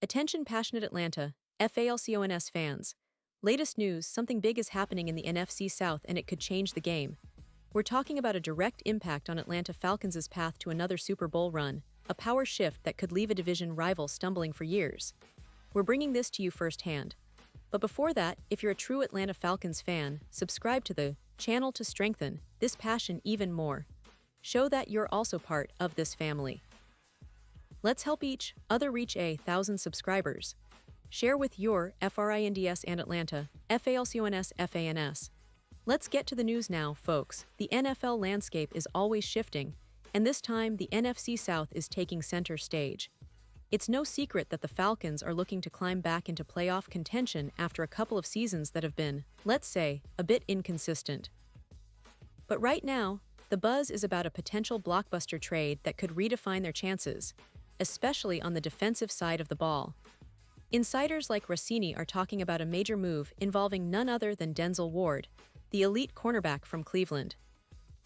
Attention passionate Atlanta, Falcons fans. Latest news, something big is happening in the NFC South and it could change the game. We're talking about a direct impact on Atlanta Falcons' path to another Super Bowl run, a power shift that could leave a division rival stumbling for years. We're bringing this to you firsthand. But before that, if you're a true Atlanta Falcons fan, subscribe to the channel to strengthen this passion even more. Show that you're also part of this family. Let's help each other reach 1,000 subscribers. Share with your FRINDS and Atlanta, FALCONS FANS. Let's get to the news now, folks. The NFL landscape is always shifting, and this time the NFC South is taking center stage. It's no secret that the Falcons are looking to climb back into playoff contention after a couple of seasons that have been, let's say, a bit inconsistent. But right now, the buzz is about a potential blockbuster trade that could redefine their chances, especially on the defensive side of the ball. Insiders like Rossini are talking about a major move involving none other than Denzel Ward, the elite cornerback from Cleveland.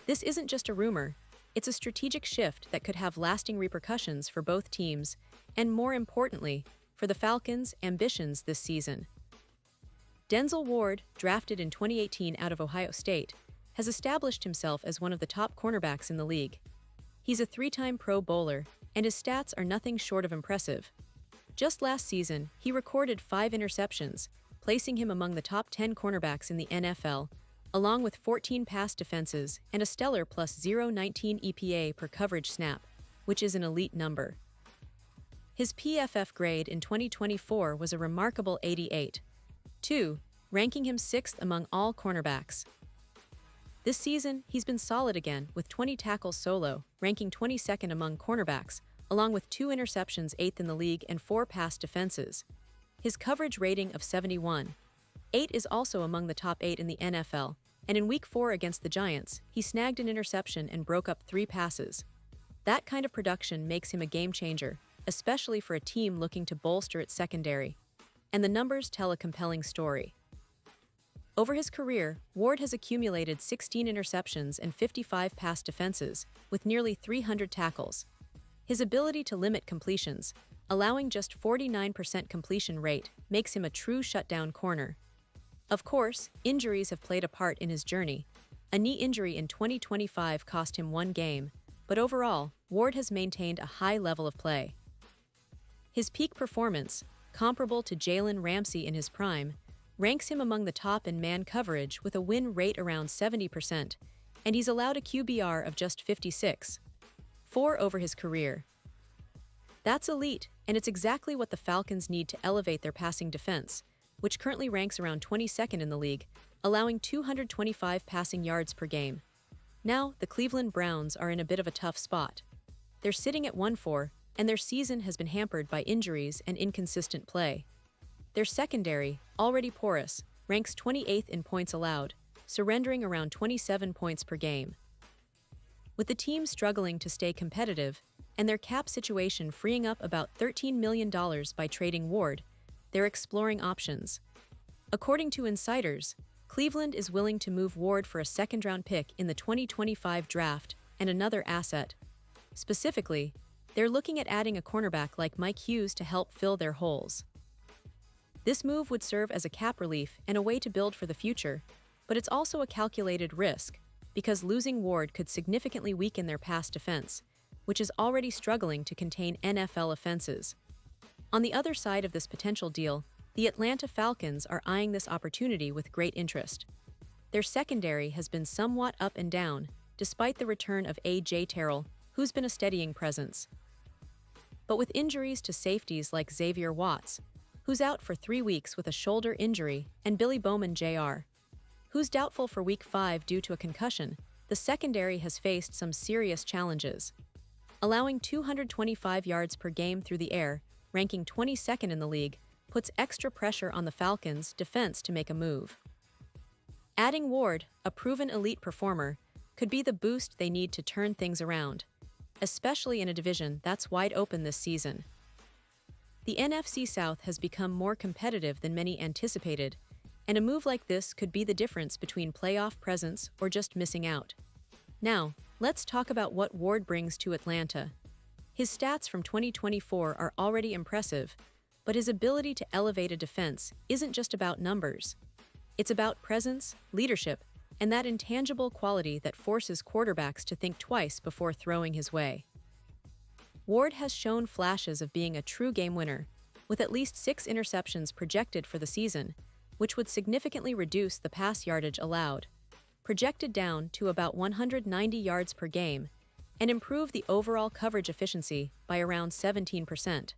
This isn't just a rumor, it's a strategic shift that could have lasting repercussions for both teams, and more importantly, for the Falcons' ambitions this season. Denzel Ward, drafted in 2018 out of Ohio State, has established himself as one of the top cornerbacks in the league. He's a three-time Pro Bowler, and his stats are nothing short of impressive. Just last season, he recorded 5 interceptions, placing him among the top 10 cornerbacks in the NFL, along with 14 pass defenses and a stellar plus 0.19 EPA per coverage snap, which is an elite number. His PFF grade in 2024 was a remarkable 88.2, ranking him 6th among all cornerbacks. This season, he's been solid again, with 20 tackles solo, ranking 22nd among cornerbacks, along with 2 interceptions 8th in the league and 4 pass defenses. His coverage rating of 71.8 is also among the top 8 in the NFL, and in Week 4 against the Giants, he snagged an interception and broke up 3 passes. That kind of production makes him a game-changer, especially for a team looking to bolster its secondary. And the numbers tell a compelling story. Over his career, Ward has accumulated 16 interceptions and 55 pass defenses, with nearly 300 tackles. His ability to limit completions, allowing just 49% completion rate, makes him a true shutdown corner. Of course, injuries have played a part in his journey. A knee injury in 2025 cost him 1 game, but overall, Ward has maintained a high level of play. His peak performance, comparable to Jalen Ramsey in his prime, ranks him among the top in man coverage with a win rate around 70%, and he's allowed a QBR of just 56.4 over his career. That's elite, and it's exactly what the Falcons need to elevate their passing defense, which currently ranks around 22nd in the league, allowing 225 passing yards per game. Now, the Cleveland Browns are in a bit of a tough spot. They're sitting at 1-4, and their season has been hampered by injuries and inconsistent play. Their secondary, already porous, ranks 28th in points allowed, surrendering around 27 points per game. With the team struggling to stay competitive, and their cap situation freeing up about $13 million by trading Ward, they're exploring options. According to insiders, Cleveland is willing to move Ward for a second-round pick in the 2025 draft and another asset. Specifically, they're looking at adding a cornerback like Mike Hughes to help fill their holes. This move would serve as a cap relief and a way to build for the future, but it's also a calculated risk, because losing Ward could significantly weaken their pass defense, which is already struggling to contain NFL offenses. On the other side of this potential deal, the Atlanta Falcons are eyeing this opportunity with great interest. Their secondary has been somewhat up and down, despite the return of A.J. Terrell, who's been a steadying presence. But with injuries to safeties like Xavier Watts, who's out for 3 weeks with a shoulder injury, and Billy Bowman Jr., who's doubtful for Week 5 due to a concussion, the secondary has faced some serious challenges. Allowing 225 yards per game through the air, ranking 22nd in the league, puts extra pressure on the Falcons' defense to make a move. Adding Ward, a proven elite performer, could be the boost they need to turn things around, especially in a division that's wide open this season. The NFC South has become more competitive than many anticipated, and a move like this could be the difference between playoff presence or just missing out. Now, let's talk about what Ward brings to Atlanta. His stats from 2024 are already impressive, but his ability to elevate a defense isn't just about numbers. It's about presence, leadership, and that intangible quality that forces quarterbacks to think twice before throwing his way. Ward has shown flashes of being a true game winner, with at least 6 interceptions projected for the season, which would significantly reduce the pass yardage allowed, projected down to about 190 yards per game, and improve the overall coverage efficiency by around 17%.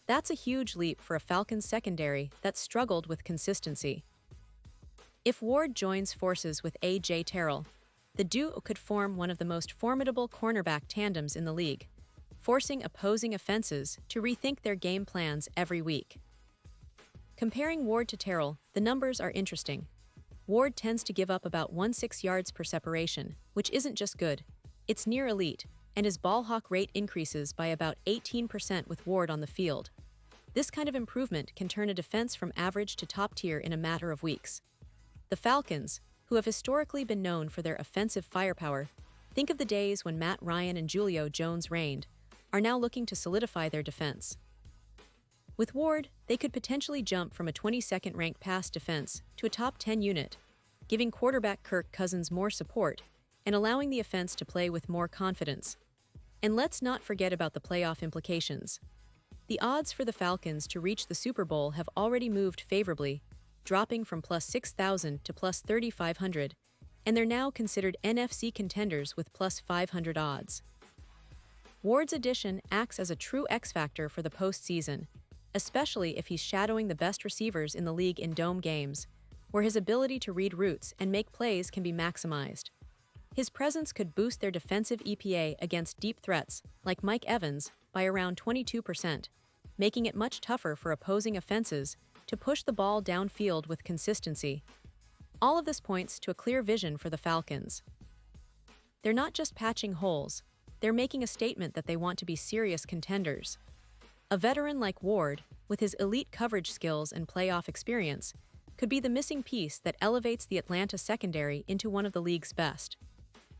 That's a huge leap for a Falcons secondary that struggled with consistency. If Ward joins forces with A.J. Terrell, the duo could form one of the most formidable cornerback tandems in the league, forcing opposing offenses to rethink their game plans every week. Comparing Ward to Terrell, the numbers are interesting. Ward tends to give up about 1.6 yards per separation, which isn't just good, it's near elite, and his ball hawk rate increases by about 18% with Ward on the field. This kind of improvement can turn a defense from average to top tier in a matter of weeks. The Falcons, who have historically been known for their offensive firepower, think of the days when Matt Ryan and Julio Jones reigned, are now looking to solidify their defense. With Ward, they could potentially jump from a 22nd ranked pass defense to a top 10 unit, giving quarterback Kirk Cousins more support and allowing the offense to play with more confidence. And let's not forget about the playoff implications. The odds for the Falcons to reach the Super Bowl have already moved favorably, dropping from plus 6,000 to plus 3,500, and they're now considered NFC contenders with plus 500 odds. Ward's addition acts as a true X-factor for the postseason, especially if he's shadowing the best receivers in the league in dome games, where his ability to read routes and make plays can be maximized. His presence could boost their defensive EPA against deep threats, like Mike Evans, by around 22%, making it much tougher for opposing offenses to push the ball downfield with consistency. All of this points to a clear vision for the Falcons. They're not just patching holes, they're making a statement that they want to be serious contenders. A veteran like Ward, with his elite coverage skills and playoff experience, could be the missing piece that elevates the Atlanta secondary into one of the league's best.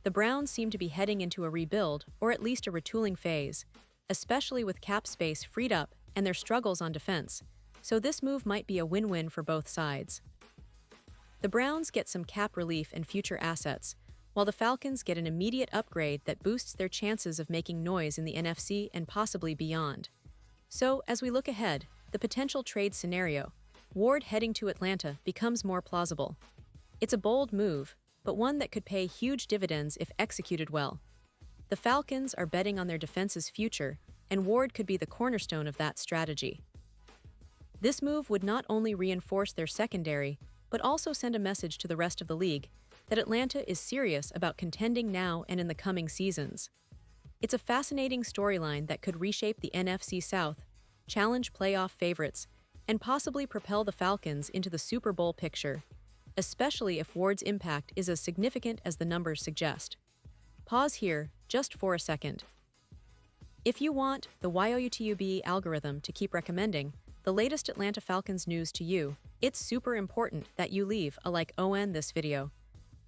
The Browns seem to be heading into a rebuild or at least a retooling phase, especially with cap space freed up and their struggles on defense, so this move might be a win-win for both sides. The Browns get some cap relief and future assets, while the Falcons get an immediate upgrade that boosts their chances of making noise in the NFC and possibly beyond. So, as we look ahead, the potential trade scenario, Ward heading to Atlanta, becomes more plausible. It's a bold move, but one that could pay huge dividends if executed well. The Falcons are betting on their defense's future, and Ward could be the cornerstone of that strategy. This move would not only reinforce their secondary, but also send a message to the rest of the league that Atlanta is serious about contending now and in the coming seasons. It's a fascinating storyline that could reshape the NFC South, challenge playoff favorites, and possibly propel the Falcons into the Super Bowl picture, especially if Ward's impact is as significant as the numbers suggest. Pause here, just for a second. If you want the YOUTUB algorithm to keep recommending the latest Atlanta Falcons news to you, it's super important that you leave a like on this video.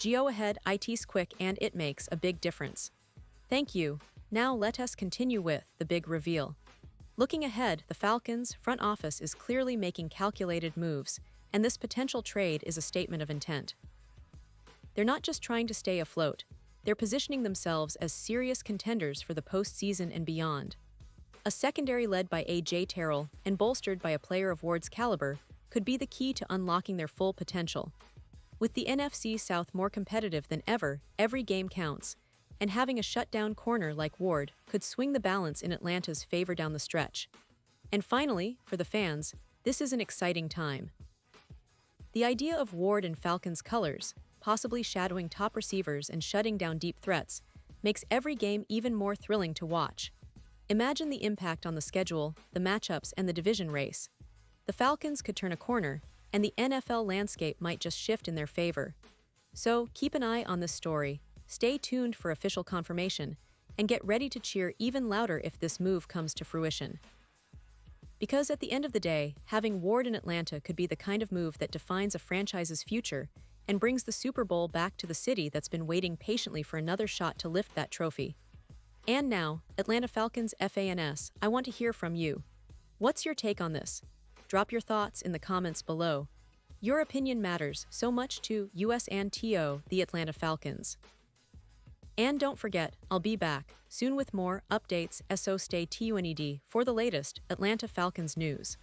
Go ahead, it's quick and it makes a big difference. Thank you. Now let us continue with the big reveal. Looking ahead, the Falcons' front office is clearly making calculated moves, and this potential trade is a statement of intent. They're not just trying to stay afloat, they're positioning themselves as serious contenders for the postseason and beyond. A secondary led by A.J. Terrell and bolstered by a player of Ward's caliber could be the key to unlocking their full potential. With the NFC South more competitive than ever, every game counts, and having a shutdown corner like Ward could swing the balance in Atlanta's favor down the stretch. And finally, for the fans, this is an exciting time. The idea of Ward in Falcons colors, possibly shadowing top receivers and shutting down deep threats, makes every game even more thrilling to watch. Imagine the impact on the schedule, the matchups, and the division race. The Falcons could turn a corner, and the NFL landscape might just shift in their favor. So keep an eye on this story, stay tuned for official confirmation, and get ready to cheer even louder if this move comes to fruition. Because at the end of the day, having Ward in Atlanta could be the kind of move that defines a franchise's future and brings the Super Bowl back to the city that's been waiting patiently for another shot to lift that trophy. And now, Atlanta Falcons fans, I want to hear from you. What's your take on this? Drop your thoughts in the comments below. Your opinion matters so much to US and TO, the Atlanta Falcons. And don't forget, I'll be back soon with more updates, so stay tuned for the latest Atlanta Falcons news.